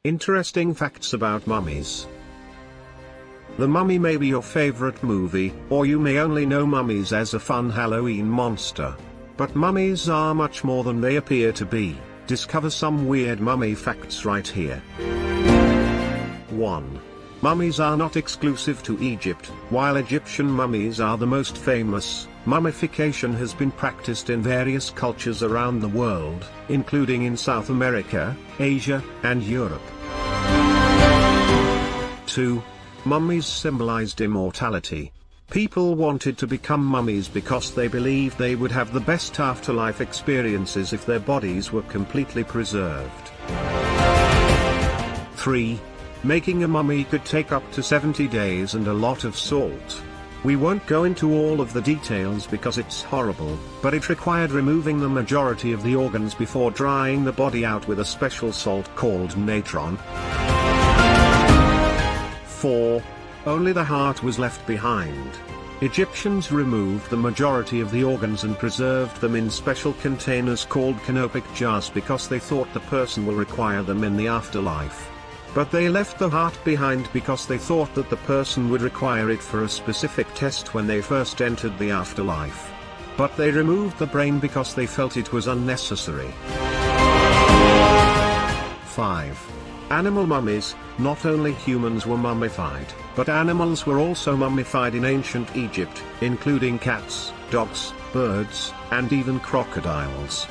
Interesting facts about mummies. The Mummy may be your favorite movie, or you may only know mummies as a fun Halloween monster. But mummies are much more than they appear to be. Discover some weird mummy facts right here. 1. Mummies are not exclusive to Egypt. While Egyptian mummies are the most famous, mummification has been practiced in various cultures around the world, including in South America, Asia, and Europe. 2. Mummies symbolized immortality. People wanted to become mummies because they believed they would have the best afterlife experiences if their bodies were completely preserved. 3. Making a mummy could take up to 70 days and a lot of salt. We won't go into all of the details because it's horrible, but it required removing the majority of the organs before drying the body out with a special salt called natron. 4. Only the heart was left behind. Egyptians removed the majority of the organs and preserved them in special containers called canopic jars because they thought the person will require them in the afterlife. But they left the heart behind because they thought that the person would require it for a specific test when they first entered the afterlife. But they removed the brain because they felt it was unnecessary. 5. Animal mummies. Not only humans were mummified, but animals were also mummified in ancient Egypt, including cats, dogs, birds, and even crocodiles.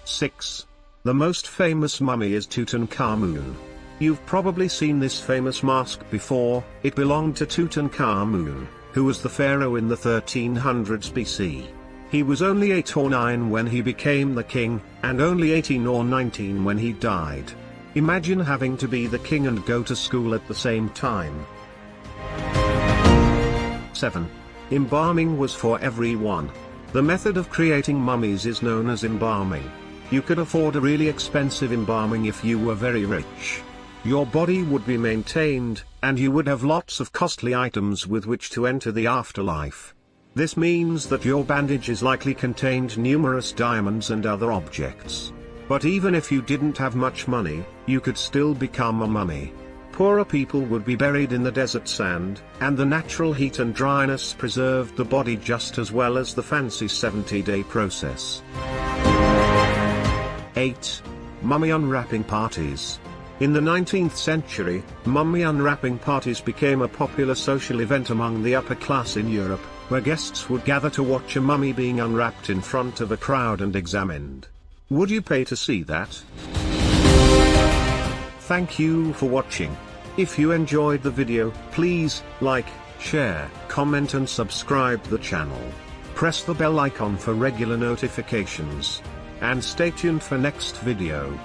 6. The most famous mummy is Tutankhamun. You've probably seen this famous mask before. It belonged to Tutankhamun, who was the pharaoh in the 1300s BC. He was only 8 or 9 when he became the king, and only 18 or 19 when he died. Imagine having to be the king and go to school at the same time. 7. Embalming was for everyone. The method of creating mummies is known as embalming. You could afford a really expensive embalming if you were very rich. Your body would be maintained, and you would have lots of costly items with which to enter the afterlife. This means that your bandages likely contained numerous diamonds and other objects. But even if you didn't have much money, you could still become a mummy. Poorer people would be buried in the desert sand, and the natural heat and dryness preserved the body just as well as the fancy 70-day process. 8. Mummy unwrapping parties. In the 19th century, mummy unwrapping parties became a popular social event among the upper class in Europe, where guests would gather to watch a mummy being unwrapped in front of a crowd and examined. Would you pay to see that? Thank you for watching. If you enjoyed the video, please like, share, comment and subscribe the channel. Press the bell icon for regular notifications. And stay tuned for next video.